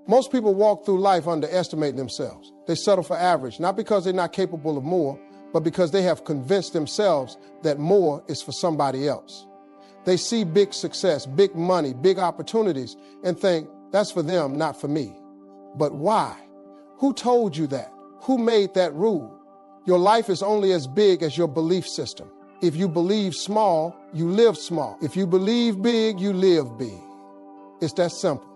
Most people walk through life underestimating themselves. They settle for average, not because they're not capable of more, but because they have convinced themselves that more is for somebody else. They see big success, big money, big opportunities, and think, that's for them, not for me. But why? Who told you that? Who made that rule? Your life is only as big as your belief system. If you believe small, you live small. If you believe big, you live big. It's that simple.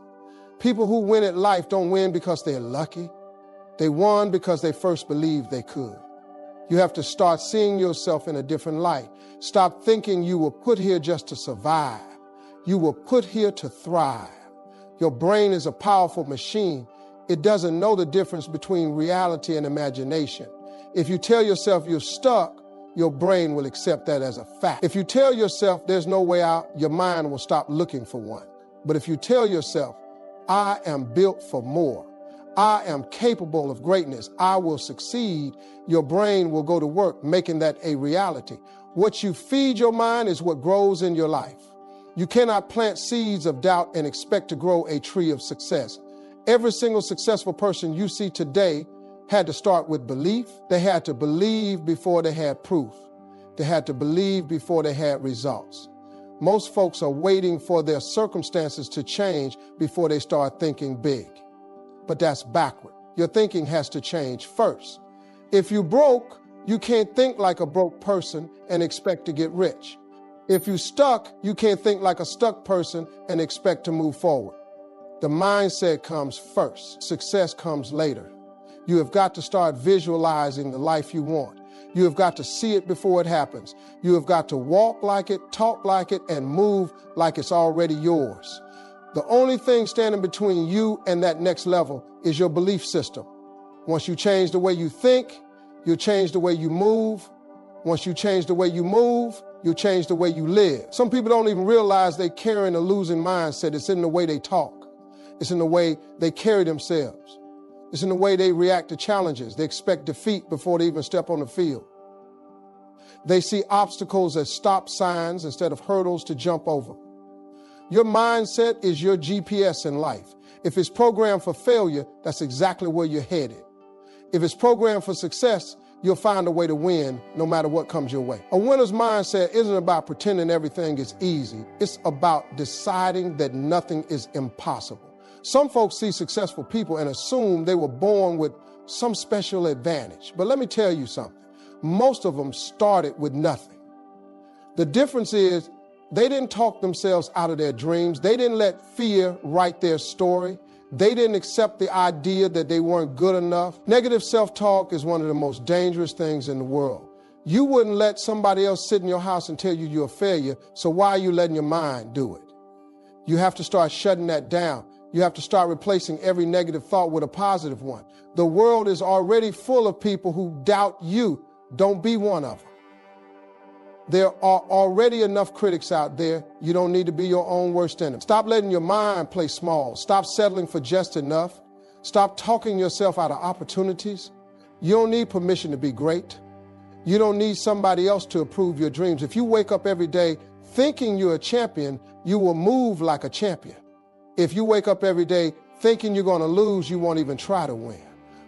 People who win at life don't win because they're lucky. They won because they first believed they could. You have to start seeing yourself in a different light. Stop thinking you were put here just to survive. You were put here to thrive. Your brain is a powerful machine. It doesn't know the difference between reality and imagination. If you tell yourself you're stuck, your brain will accept that as a fact. If you tell yourself there's no way out, your mind will stop looking for one. But if you tell yourself, I am built for more, I am capable of greatness, I will succeed, your brain will go to work making that a reality. What you feed your mind is what grows in your life. You cannot plant seeds of doubt and expect to grow a tree of success. Every single successful person you see today had to start with belief. They had to believe before they had proof. They had to believe before they had results. Most folks are waiting for their circumstances to change before they start thinking big. But that's backward. Your thinking has to change first. If you broke, you can't think like a broke person and expect to get rich. If you stuck, you can't think like a stuck person and expect to move forward. The mindset comes first. Success comes later. You have got to start visualizing the life you want. You have got to see it before it happens. You have got to walk like it, talk like it, and move like it's already yours. The only thing standing between you and that next level is your belief system. Once you change the way you think, you'll change the way you move. Once you change the way you move, you'll change the way you live. Some people don't even realize they're carrying a losing mindset. It's in the way they talk. It's in the way they carry themselves. It's in the way they react to challenges. They expect defeat before they even step on the field. They see obstacles as stop signs instead of hurdles to jump over. Your mindset is your GPS in life. If it's programmed for failure, that's exactly where you're headed. If it's programmed for success, you'll find a way to win no matter what comes your way. A winner's mindset isn't about pretending everything is easy. It's about deciding that nothing is impossible. Some folks see successful people and assume they were born with some special advantage. But let me tell you something. Most of them started with nothing. The difference is they didn't talk themselves out of their dreams. They didn't let fear write their story. They didn't accept the idea that they weren't good enough. Negative self-talk is one of the most dangerous things in the world. You wouldn't let somebody else sit in your house and tell you you're a failure, so why are you letting your mind do it? You have to start shutting that down. You have to start replacing every negative thought with a positive one. The world is already full of people who doubt you. Don't be one of them. There are already enough critics out there. You don't need to be your own worst enemy. Stop letting your mind play small. Stop settling for just enough. Stop talking yourself out of opportunities. You don't need permission to be great. You don't need somebody else to approve your dreams. If you wake up every day thinking you're a champion, you will move like a champion. If you wake up every day thinking you're going to lose, you won't even try to win.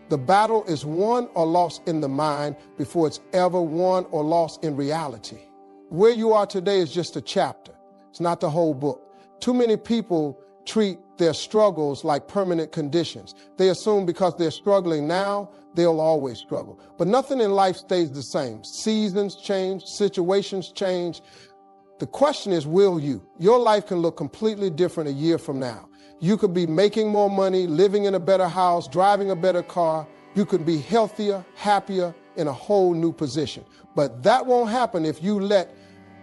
The battle is won or lost in the mind before it's ever won or lost in reality. Where you are today is just a chapter. It's not the whole book. Too many people treat their struggles like permanent conditions. They assume because they're struggling now, they'll always struggle. But nothing in life stays the same. Seasons change, situations change. The question is, will you? Your life can look completely different a year from now. You could be making more money, living in a better house, driving a better car. You could be healthier, happier, in a whole new position. But that won't happen if you let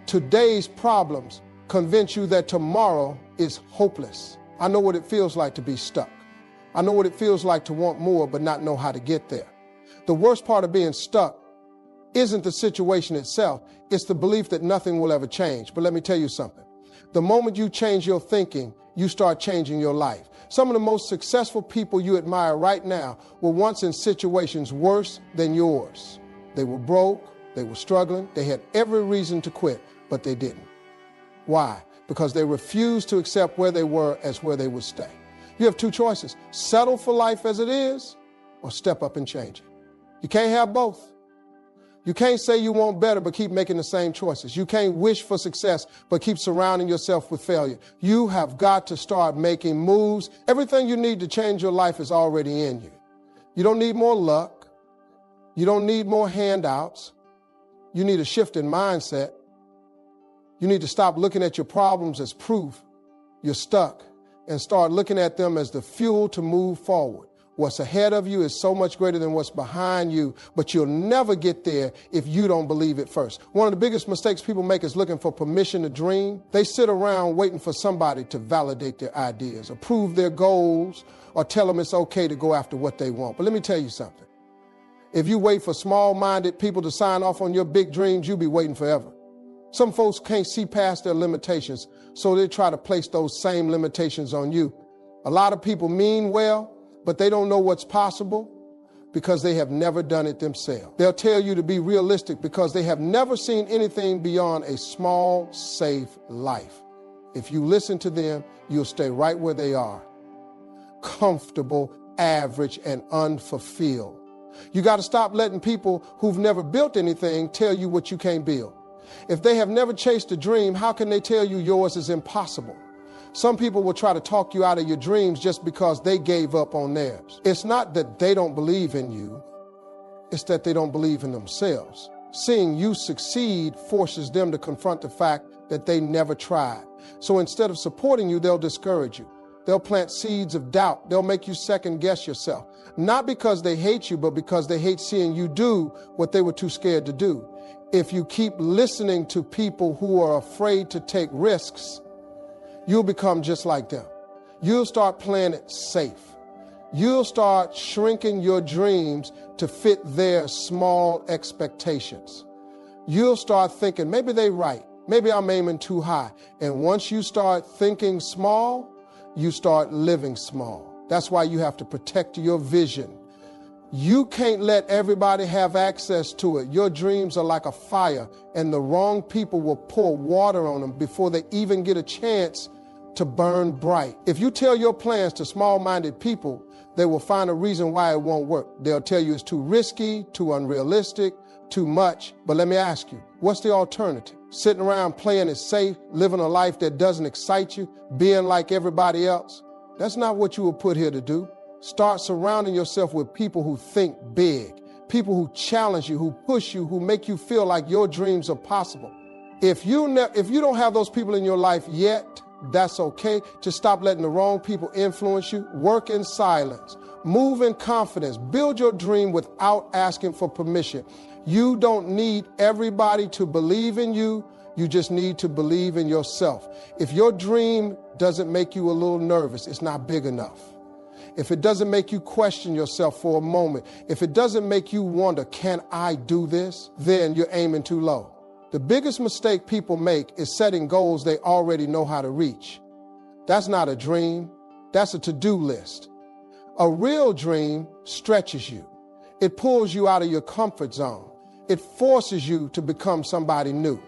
today's problems convince you that tomorrow is hopeless. I know what it feels like to be stuck. I know what it feels like to want more but not know how to get there. The worst part of being stuck isn't the situation itself. It's the belief that nothing will ever change. But let me tell you something. The moment you change your thinking, you start changing your life. Some of the most successful people you admire right now were once in situations worse than yours. They were broke, they were struggling, they had every reason to quit, but they didn't. Why? Because they refused to accept where they were as where they would stay. You have two choices: settle for life as it is or step up and change it. You can't have both. You can't say you want better but keep making the same choices. You can't wish for success but keep surrounding yourself with failure. You have got to start making moves. Everything you need to change your life is already in you. You don't need more luck. You don't need more handouts. You need a shift in mindset. You need to stop looking at your problems as proof you're stuck and start looking at them as the fuel to move forward. What's ahead of you is so much greater than what's behind you, but you'll never get there if you don't believe it first. One of the biggest mistakes people make is looking for permission to dream. They sit around waiting for somebody to validate their ideas, approve their goals, or tell them it's okay to go after what they want. But let me tell you something. If you wait for small-minded people to sign off on your big dreams, you'll be waiting forever. Some folks can't see past their limitations, so they try to place those same limitations on you. A lot of people mean well, but they don't know what's possible because they have never done it themselves. They'll tell you to be realistic because they have never seen anything beyond a small, safe life. If you listen to them, you'll stay right where they are, comfortable, average, and unfulfilled. You got to stop letting people who've never built anything tell you what you can't build. If they have never chased a dream, how can they tell you yours is impossible? Some people will try to talk you out of your dreams just because they gave up on theirs. It's not that they don't believe in you. It's that they don't believe in themselves. Seeing you succeed forces them to confront the fact that they never tried. So instead of supporting you, they'll discourage you. They'll plant seeds of doubt. They'll make you second guess yourself. Not because they hate you, but because they hate seeing you do what they were too scared to do. If you keep listening to people who are afraid to take risks, you'll become just like them. You'll start playing it safe. You'll start shrinking your dreams to fit their small expectations. You'll start thinking, maybe they're right. Maybe I'm aiming too high. And once you start thinking small, you start living small. That's why you have to protect your vision. You can't let everybody have access to it. Your dreams are like a fire, and the wrong people will pour water on them before they even get a chance to burn bright. If you tell your plans to small-minded people, they will find a reason why it won't work. They'll tell you it's too risky, too unrealistic, too much. But let me ask you, what's the alternative? Sitting around playing it safe, living a life that doesn't excite you, being like everybody else? That's not what you were put here to do. Start surrounding yourself with people who think big, people who challenge you, who push you, who make you feel like your dreams are possible. If you don't have those people in your life yet, that's okay. Just stop letting the wrong people influence you. Work in silence. Move in confidence. Build your dream without asking for permission. You don't need everybody to believe in you. You just need to believe in yourself. If your dream doesn't make you a little nervous, it's not big enough. If it doesn't make you question yourself for a moment, if it doesn't make you wonder, can I do this? Then you're aiming too low. The biggest mistake people make is setting goals they already know how to reach. That's not a dream. That's a to-do list. A real dream stretches you. It pulls you out of your comfort zone. It forces you to become somebody new.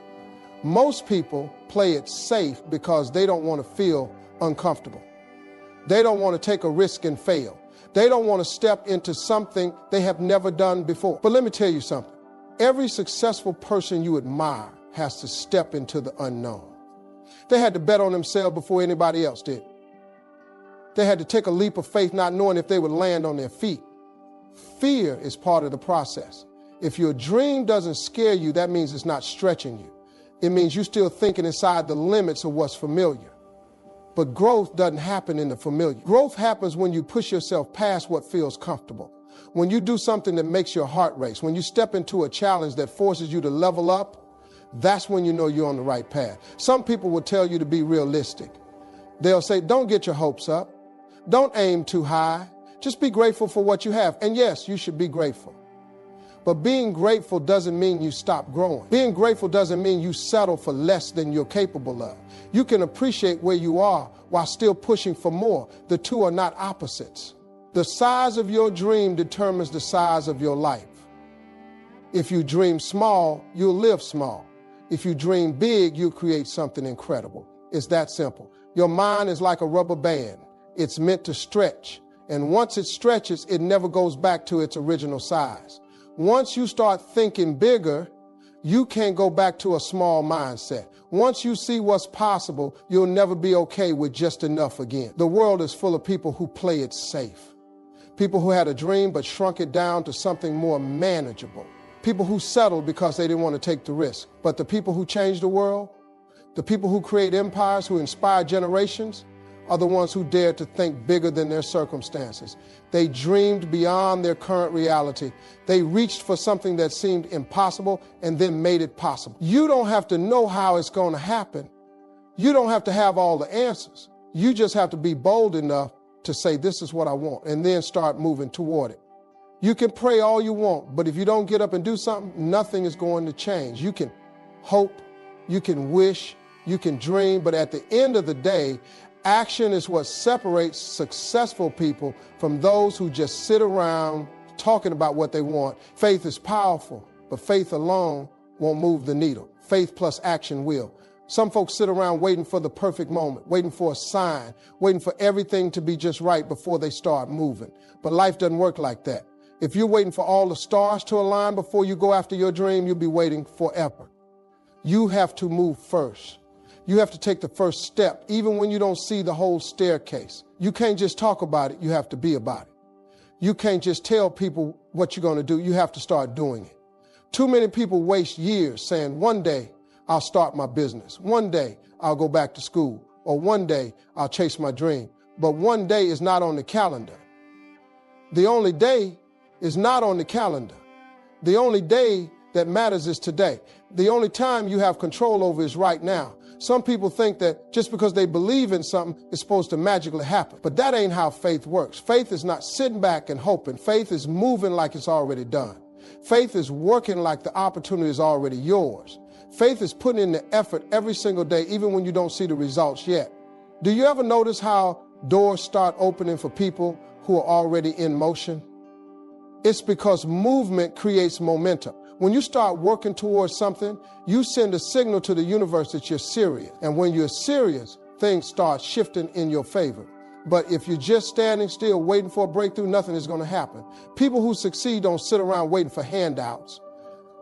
Most people play it safe because they don't want to feel uncomfortable. They don't want to take a risk and fail. They don't want to step into something they have never done before. But let me tell you something. Every successful person you admire has to step into the unknown. They had to bet on themselves before anybody else did. They had to take a leap of faith not knowing if they would land on their feet. Fear is part of the process. If your dream doesn't scare you, that means it's not stretching you. It means you're still thinking inside the limits of what's familiar. But growth doesn't happen in the familiar. Growth happens when you push yourself past what feels comfortable. When you do something that makes your heart race, when you step into a challenge that forces you to level up, that's when you know you're on the right path. Some people will tell you to be realistic. They'll say, don't get your hopes up. Don't aim too high. Just be grateful for what you have. And yes, you should be grateful. But being grateful doesn't mean you stop growing. Being grateful doesn't mean you settle for less than you're capable of. You can appreciate where you are while still pushing for more. The two are not opposites. The size of your dream determines the size of your life. If you dream small, you'll live small. If you dream big, you'll create something incredible. It's that simple. Your mind is like a rubber band. It's meant to stretch. And once it stretches, it never goes back to its original size. Once you start thinking bigger, you can't go back to a small mindset. Once you see what's possible, you'll never be okay with just enough again. The world is full of people who play it safe. People who had a dream but shrunk it down to something more manageable. People who settled because they didn't want to take the risk. But the people who change the world, the people who create empires, who inspire generations, are the ones who dared to think bigger than their circumstances. They dreamed beyond their current reality. They reached for something that seemed impossible and then made it possible. You don't have to know how it's going to happen. You don't have to have all the answers. You just have to be bold enough to say, this is what I want, and then start moving toward it. You can pray all you want, but if you don't get up and do something, nothing is going to change. You can hope, you can wish, you can dream, but at the end of the day, action is what separates successful people from those who just sit around talking about what they want. Faith is powerful, but faith alone won't move the needle. Faith plus action will. Some folks sit around waiting for the perfect moment, waiting for a sign, waiting for everything to be just right before they start moving. But life doesn't work like that. If you're waiting for all the stars to align before you go after your dream, you'll be waiting forever. You have to move first. You have to take the first step, even when you don't see the whole staircase. You can't just talk about it, you have to be about it. You can't just tell people what you're going to do, you have to start doing it. Too many people waste years saying, one day I'll start my business, one day I'll go back to school, or one day I'll chase my dream. But one day is not on the calendar. The only day is not on the calendar. The only day that matters is today. The only time you have control over is right now. Some people think that just because they believe in something, it's supposed to magically happen. But that ain't how faith works. Faith is not sitting back and hoping. Faith is moving like it's already done. Faith is working like the opportunity is already yours. Faith is putting in the effort every single day, even when you don't see the results yet. Do you ever notice how doors start opening for people who are already in motion? It's because movement creates momentum. When you start working towards something, you send a signal to the universe that you're serious. And when you're serious, things start shifting in your favor. But if you're just standing still waiting for a breakthrough, nothing is going to happen. People who succeed don't sit around waiting for handouts.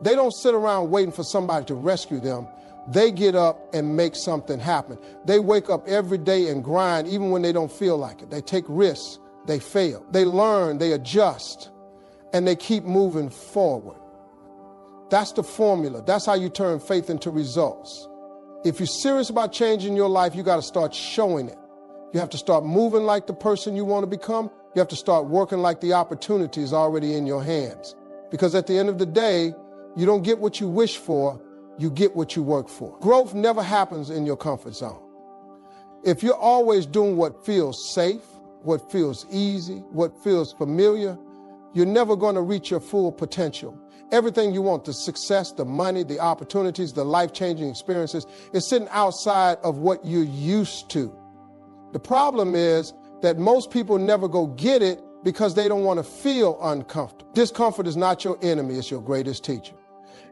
They don't sit around waiting for somebody to rescue them. They get up and make something happen. They wake up every day and grind even when they don't feel like it. They take risks. They fail. They learn. They adjust. And they keep moving forward. That's the formula. That's how you turn faith into results. If you're serious about changing your life, you got to start showing it. You have to start moving like the person you want to become. You have to start working like the opportunity is already in your hands. Because at the end of the day, you don't get what you wish for, you get what you work for. Growth never happens in your comfort zone. If you're always doing what feels safe, what feels easy, what feels familiar, you're never going to reach your full potential. Everything you want, the success, the money, the opportunities, the life-changing experiences, is sitting outside of what you're used to. The problem is that most people never go get it because they don't want to feel uncomfortable. Discomfort is not your enemy, it's your greatest teacher.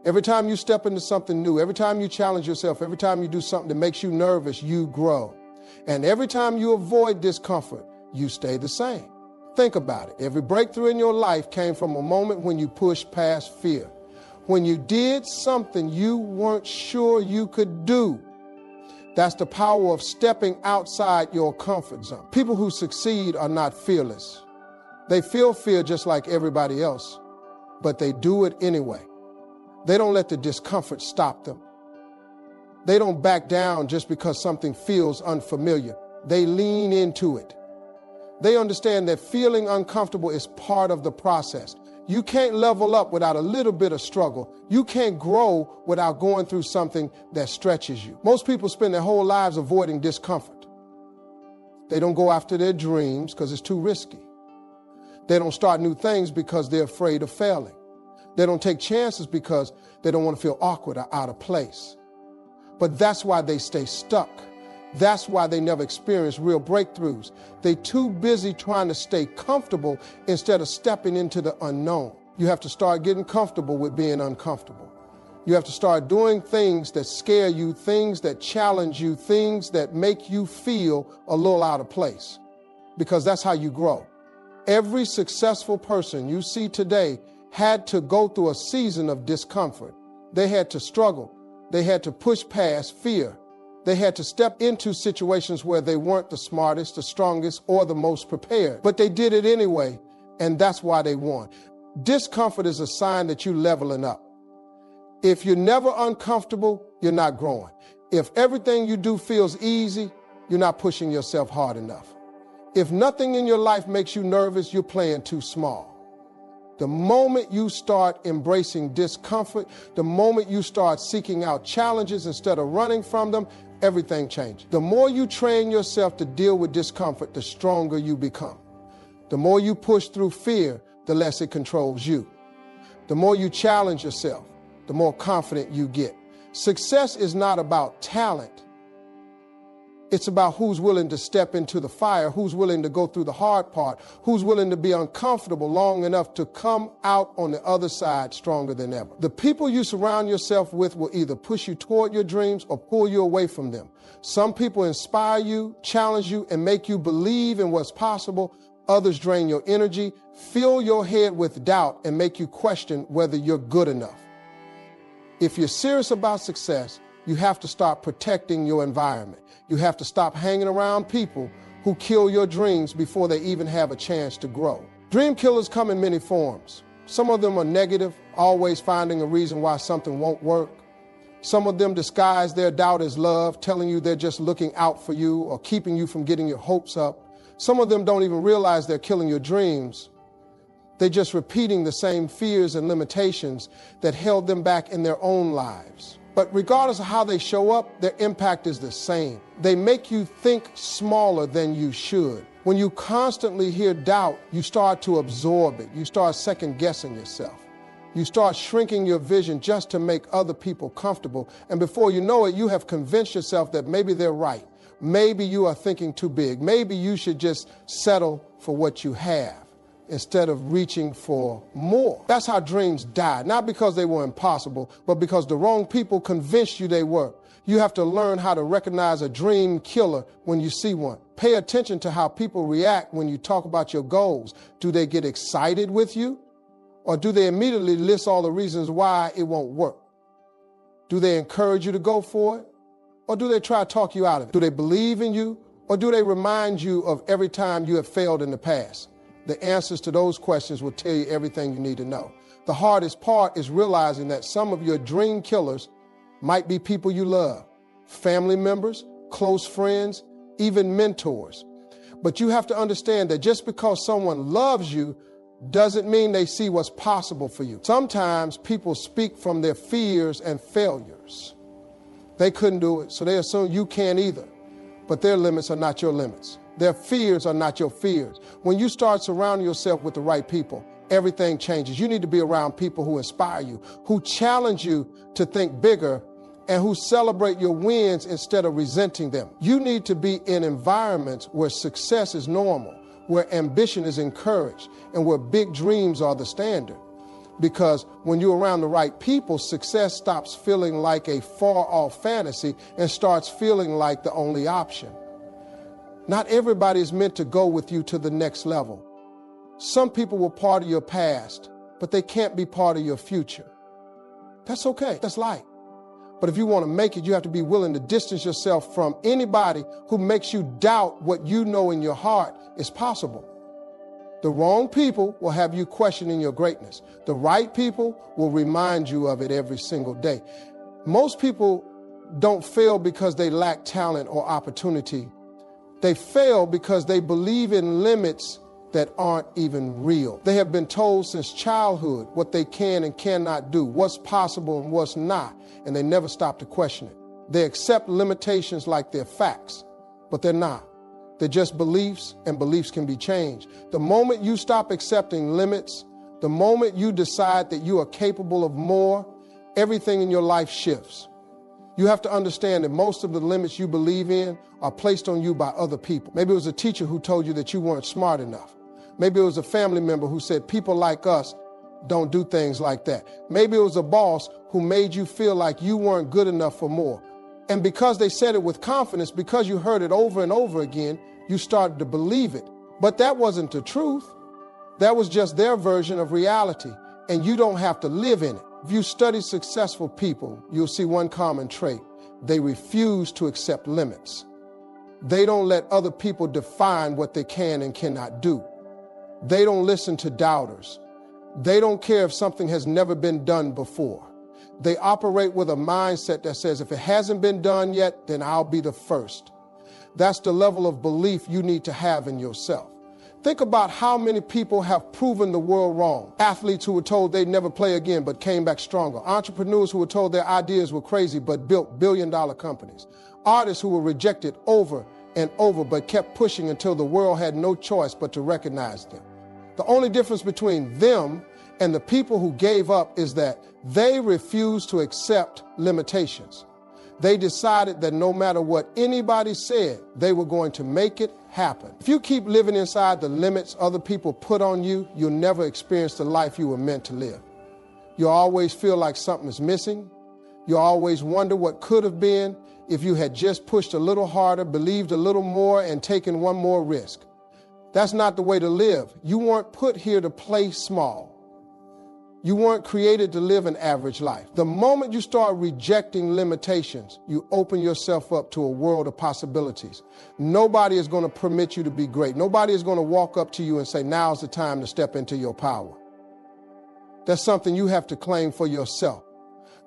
Every time you step into something new, every time you challenge yourself, every time you do something that makes you nervous, you grow. And every time you avoid discomfort, you stay the same. Think about it. Every breakthrough in your life came from a moment when you pushed past fear. When you did something you weren't sure you could do. That's the power of stepping outside your comfort zone. People who succeed are not fearless. They feel fear just like everybody else, but they do it anyway. They don't let the discomfort stop them. They don't back down just because something feels unfamiliar. They lean into it. They understand that feeling uncomfortable is part of the process. You can't level up without a little bit of struggle. You can't grow without going through something that stretches you. Most people spend their whole lives avoiding discomfort. They don't go after their dreams because it's too risky. They don't start new things because they're afraid of failing. They don't take chances because they don't want to feel awkward or out of place. But that's why they stay stuck. That's why they never experience real breakthroughs. They're too busy trying to stay comfortable instead of stepping into the unknown. You have to start getting comfortable with being uncomfortable. You have to start doing things that scare you, things that challenge you, things that make you feel a little out of place. because that's how you grow. Every successful person you see today had to go through a season of discomfort. They had to struggle. They had to push past fear. They had to step into situations where they weren't the smartest, the strongest, or the most prepared. But they did it anyway, and that's why they won. Discomfort is a sign that you're leveling up. If you're never uncomfortable, you're not growing. If everything you do feels easy, you're not pushing yourself hard enough. If nothing in your life makes you nervous, you're playing too small. The moment you start embracing discomfort, the moment you start seeking out challenges instead of running from them, everything changes. The more you train yourself to deal with discomfort, the stronger you become. The more you push through fear, the less it controls you. The more you challenge yourself, the more confident you get. Success is not about talent. It's about who's willing to step into the fire, who's willing to go through the hard part, who's willing to be uncomfortable long enough to come out on the other side stronger than ever. The people you surround yourself with will either push you toward your dreams or pull you away from them. Some people inspire you, challenge you, and make you believe in what's possible. Others drain your energy, fill your head with doubt, and make you question whether you're good enough. If you're serious about success, you have to start protecting your environment. You have to stop hanging around people who kill your dreams before they even have a chance to grow. Dream killers come in many forms. Some of them are negative, always finding a reason why something won't work. Some of them disguise their doubt as love, telling you they're just looking out for you or keeping you from getting your hopes up. Some of them don't even realize they're killing your dreams. They're just repeating the same fears and limitations that held them back in their own lives. But regardless of how they show up, their impact is the same. They make you think smaller than you should. When you constantly hear doubt, you start to absorb it. You start second-guessing yourself. You start shrinking your vision just to make other people comfortable. And before you know it, you have convinced yourself that maybe they're right. Maybe you are thinking too big. Maybe you should just settle for what you have instead of reaching for more. That's how dreams die, not because they were impossible, but because the wrong people convinced you they were. You have to learn how to recognize a dream killer when you see one. Pay attention to how people react when you talk about your goals. Do they get excited with you? Or do they immediately list all the reasons why it won't work? Do they encourage you to go for it? Or do they try to talk you out of it? Do they believe in you? Or do they remind you of every time you have failed in the past? The answers to those questions will tell you everything you need to know. The hardest part is realizing that some of your dream killers might be people you love, family members, close friends, even mentors. But you have to understand that just because someone loves you doesn't mean they see what's possible for you. Sometimes people speak from their fears and failures. They couldn't do it, so they assume you can't either. But their limits are not your limits. Their fears are not your fears. When you start surrounding yourself with the right people, everything changes. You need to be around people who inspire you, who challenge you to think bigger, and who celebrate your wins instead of resenting them. You need to be in environments where success is normal, where ambition is encouraged, and where big dreams are the standard. Because when you're around the right people, success stops feeling like a far-off fantasy and starts feeling like the only option. Not everybody is meant to go with you to the next level. Some people were part of your past, but they can't be part of your future. That's okay. That's life. But if you want to make it, you have to be willing to distance yourself from anybody who makes you doubt what you know in your heart is possible. The wrong people will have you questioning your greatness. The right people will remind you of it every single day. Most people don't fail because they lack talent or opportunity. They fail because they believe in limits that aren't even real. They have been told since childhood what they can and cannot do, what's possible and what's not, and they never stop to question it. They accept limitations like they're facts, but they're not. They're just beliefs, and beliefs can be changed. The moment you stop accepting limits, the moment you decide that you are capable of more, everything in your life shifts. You have to understand that most of the limits you believe in are placed on you by other people. Maybe it was a teacher who told you that you weren't smart enough. Maybe it was a family member who said people like us don't do things like that. Maybe it was a boss who made you feel like you weren't good enough for more. And because they said it with confidence, because you heard it over and over again, you started to believe it. But that wasn't the truth. That was just their version of reality, and you don't have to live in it. If you study successful people, you'll see one common trait. They refuse to accept limits. They don't let other people define what they can and cannot do. They don't listen to doubters. They don't care if something has never been done before. They operate with a mindset that says, if it hasn't been done yet, then I'll be the first. That's the level of belief you need to have in yourself. Think about how many people have proven the world wrong. Athletes who were told they'd never play again but came back stronger. Entrepreneurs who were told their ideas were crazy but built billion-dollar companies. Artists who were rejected over and over but kept pushing until the world had no choice but to recognize them. The only difference between them and the people who gave up is that they refused to accept limitations. They decided that no matter what anybody said, they were going to make it happen. If you keep living inside the limits other people put on you, you'll never experience the life you were meant to live. You'll always feel like something is missing. You'll always wonder what could have been if you had just pushed a little harder, believed a little more, and taken one more risk. That's not the way to live. You weren't put here to play small. You weren't created to live an average life. The moment you start rejecting limitations, you open yourself up to a world of possibilities. Nobody is going to permit you to be great. Nobody is going to walk up to you and say, now's the time to step into your power. That's something you have to claim for yourself.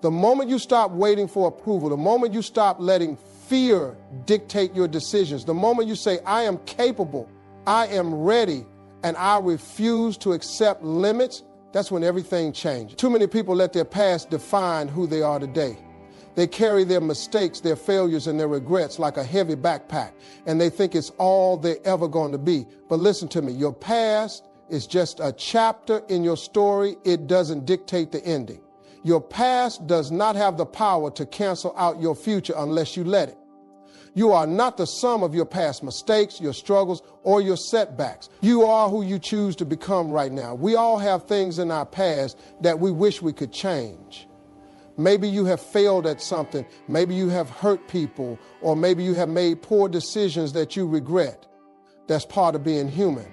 The moment you stop waiting for approval, the moment you stop letting fear dictate your decisions, the moment you say, I am capable, I am ready, and I refuse to accept limits, that's when everything changes. Too many people let their past define who they are today. They carry their mistakes, their failures, and their regrets like a heavy backpack, and they think it's all they're ever going to be. But listen to me, your past is just a chapter in your story. It doesn't dictate the ending. Your past does not have the power to cancel out your future unless you let it. You are not the sum of your past mistakes, your struggles, or your setbacks. You are who you choose to become right now. We all have things in our past that we wish we could change. Maybe you have failed at something. Maybe you have hurt people, or maybe you have made poor decisions that you regret. That's part of being human.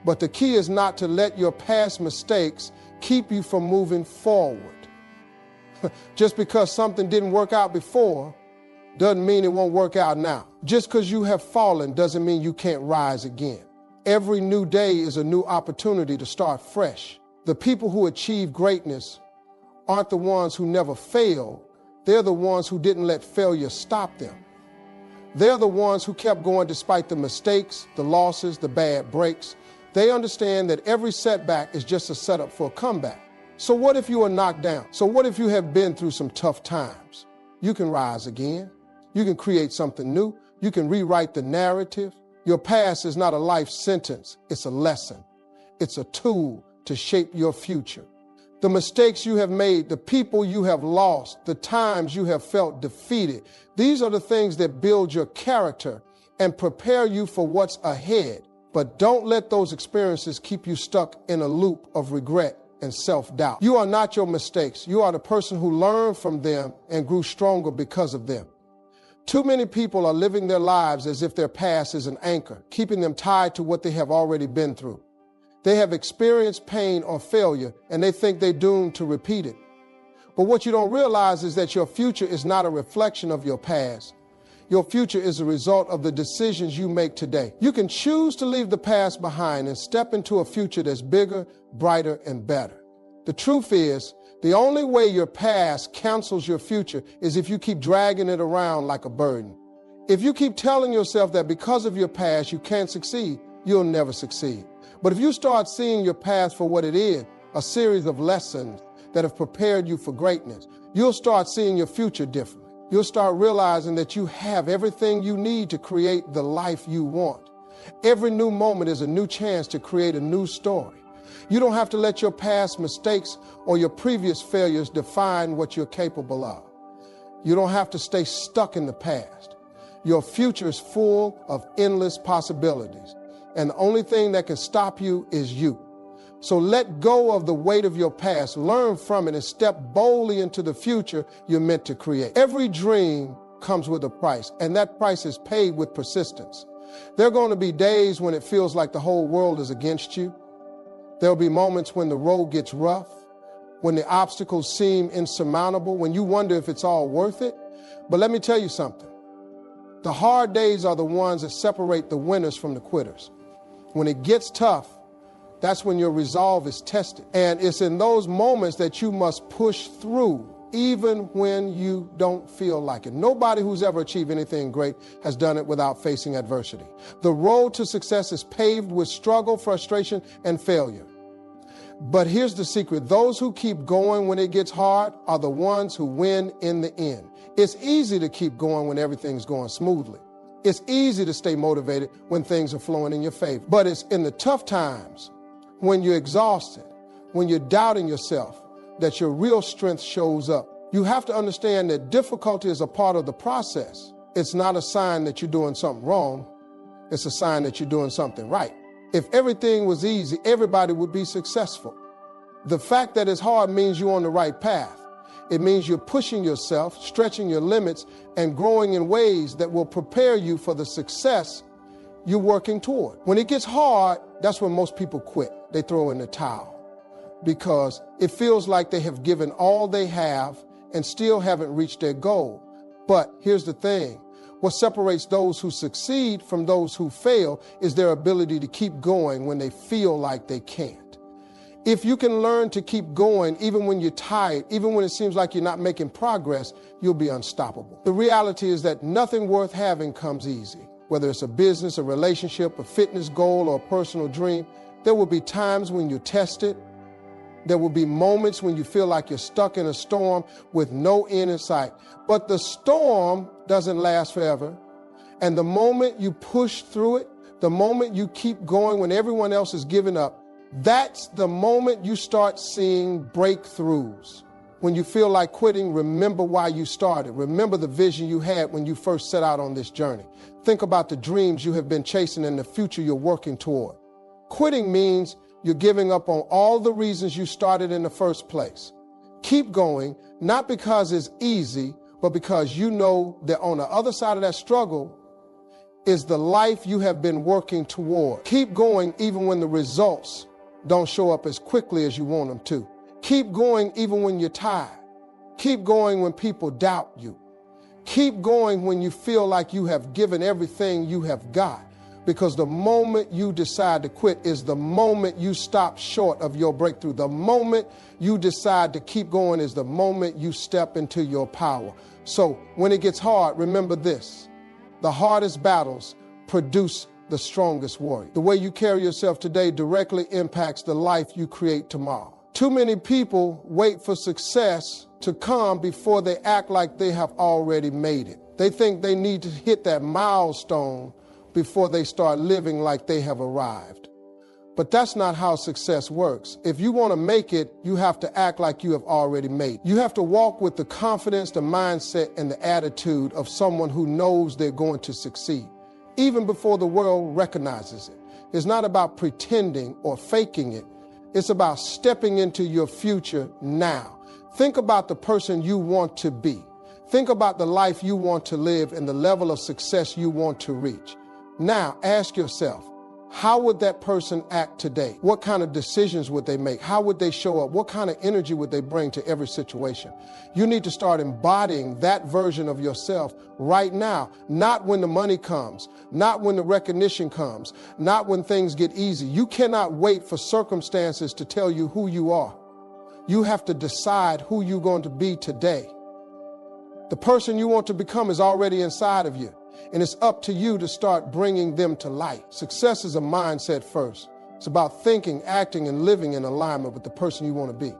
But the key is not to let your past mistakes keep you from moving forward. Just because something didn't work out before doesn't mean it won't work out now. Just because you have fallen doesn't mean you can't rise again. Every new day is a new opportunity to start fresh. The people who achieve greatness aren't the ones who never failed. They're the ones who didn't let failure stop them. They're the ones who kept going despite the mistakes, the losses, the bad breaks. They understand that every setback is just a setup for a comeback. So what if you are knocked down? So what if you have been through some tough times? You can rise again. You can create something new. You can rewrite the narrative. Your past is not a life sentence. It's a lesson. It's a tool to shape your future. The mistakes you have made, the people you have lost, the times you have felt defeated, these are the things that build your character and prepare you for what's ahead. But don't let those experiences keep you stuck in a loop of regret and self-doubt. You are not your mistakes. You are the person who learned from them and grew stronger because of them. Too many people are living their lives as if their past is an anchor, keeping them tied to what they have already been through. They have experienced pain or failure, and they think they're doomed to repeat it. But what you don't realize is that your future is not a reflection of your past. Your future is a result of the decisions you make today. You can choose to leave the past behind and step into a future that's bigger, brighter, and better. The truth is, the only way your past cancels your future is if you keep dragging it around like a burden. If you keep telling yourself that because of your past you can't succeed, you'll never succeed. But if you start seeing your past for what it is, a series of lessons that have prepared you for greatness, you'll start seeing your future differently. You'll start realizing that you have everything you need to create the life you want. Every new moment is a new chance to create a new story. You don't have to let your past mistakes or your previous failures define what you're capable of. You don't have to stay stuck in the past. Your future is full of endless possibilities, and the only thing that can stop you is you. So let go of the weight of your past, learn from it, and step boldly into the future you're meant to create. Every dream comes with a price, and that price is paid with persistence. There are going to be days when it feels like the whole world is against you. There'll be moments when the road gets rough, when the obstacles seem insurmountable, when you wonder if it's all worth it. But let me tell you something. The hard days are the ones that separate the winners from the quitters. When it gets tough, that's when your resolve is tested. And it's in those moments that you must push through, even when you don't feel like it. Nobody who's ever achieved anything great has done it without facing adversity. The road to success is paved with struggle, frustration, and failure. But here's the secret. Those who keep going when it gets hard are the ones who win in the end. It's easy to keep going when everything's going smoothly. It's easy to stay motivated when things are flowing in your favor. But it's in the tough times, when you're exhausted, when you're doubting yourself, that your real strength shows up. You have to understand that difficulty is a part of the process. It's not a sign that you're doing something wrong. It's a sign that you're doing something right. If everything was easy, everybody would be successful. The fact that it's hard means you're on the right path. It means you're pushing yourself, stretching your limits, and growing in ways that will prepare you for the success you're working toward. When it gets hard, that's when most people quit. They throw in the towel because it feels like they have given all they have and still haven't reached their goal. But here's the thing. What separates those who succeed from those who fail is their ability to keep going when they feel like they can't. If you can learn to keep going even when you're tired, even when it seems like you're not making progress, you'll be unstoppable. The reality is that nothing worth having comes easy. Whether it's a business, a relationship, a fitness goal, or a personal dream, there will be times when you're tested. There will be moments when you feel like you're stuck in a storm with no end in sight. But the storm doesn't last forever. And the moment you push through it, the moment you keep going when everyone else is giving up, that's the moment you start seeing breakthroughs. When you feel like quitting, remember why you started. Remember the vision you had when you first set out on this journey. Think about the dreams you have been chasing and the future you're working toward. Quitting means you're giving up on all the reasons you started in the first place. Keep going, not because it's easy, but because you know that on the other side of that struggle is the life you have been working toward. Keep going even when the results don't show up as quickly as you want them to. Keep going even when you're tired. Keep going when people doubt you. Keep going when you feel like you have given everything you have got. Because the moment you decide to quit is the moment you stop short of your breakthrough. The moment you decide to keep going is the moment you step into your power. So when it gets hard, remember this. The hardest battles produce the strongest warrior. The way you carry yourself today directly impacts the life you create tomorrow. Too many people wait for success to come before they act like they have already made it. They think they need to hit that milestone before they start living like they have arrived. But that's not how success works. If you want to make it, you have to act like you have already made it. You have to walk with the confidence, the mindset, and the attitude of someone who knows they're going to succeed, even before the world recognizes it. It's not about pretending or faking it. It's about stepping into your future now. Think about the person you want to be. Think about the life you want to live and the level of success you want to reach. Now, ask yourself, how would that person act today? What kind of decisions would they make? How would they show up? What kind of energy would they bring to every situation? You need to start embodying that version of yourself right now, not when the money comes, not when the recognition comes, not when things get easy. You cannot wait for circumstances to tell you who you are. You have to decide who you're going to be today. The person you want to become is already inside of you. And it's up to you to start bringing them to light. Success is a mindset first. It's about thinking, acting, and living in alignment with the person you want to be.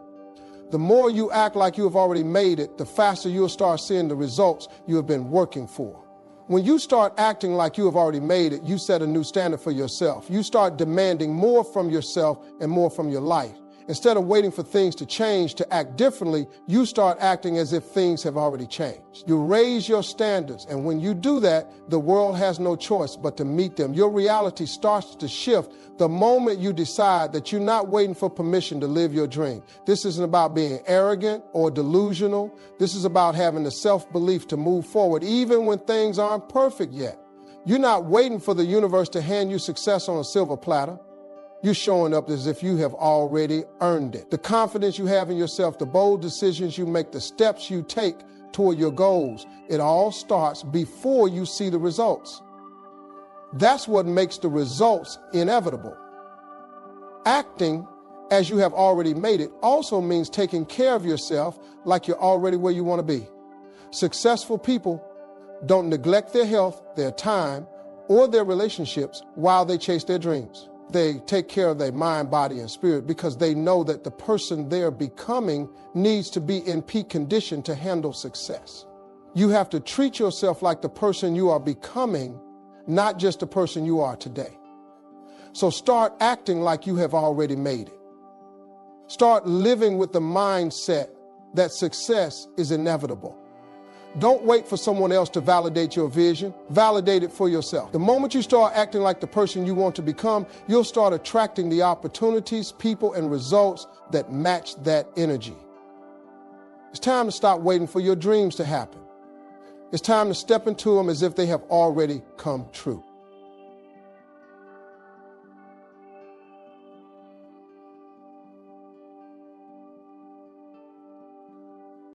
The more you act like you have already made it, the faster you'll start seeing the results you have been working for. When you start acting like you have already made it, you set a new standard for yourself. You start demanding more from yourself and more from your life. Instead of waiting for things to change to act differently, you start acting as if things have already changed. You raise your standards, and when you do that, the world has no choice but to meet them. Your reality starts to shift the moment you decide that you're not waiting for permission to live your dream. This isn't about being arrogant or delusional. This is about having the self-belief to move forward, even when things aren't perfect yet. You're not waiting for the universe to hand you success on a silver platter. You're showing up as if you have already earned it. The confidence you have in yourself, the bold decisions you make, the steps you take toward your goals, it all starts before you see the results. That's what makes the results inevitable. Acting as you have already made it also means taking care of yourself like you're already where you want to be. Successful people don't neglect their health, their time, or their relationships while they chase their dreams. They take care of their mind, body, and spirit because they know that the person they're becoming needs to be in peak condition to handle success. You have to treat yourself like the person you are becoming, not just the person you are today. So start acting like you have already made it. Start living with the mindset that success is inevitable. Don't wait for someone else to validate your vision. Validate it for yourself. The moment you start acting like the person you want to become, you'll start attracting the opportunities, people, and results that match that energy. It's time to stop waiting for your dreams to happen. It's time to step into them as if they have already come true.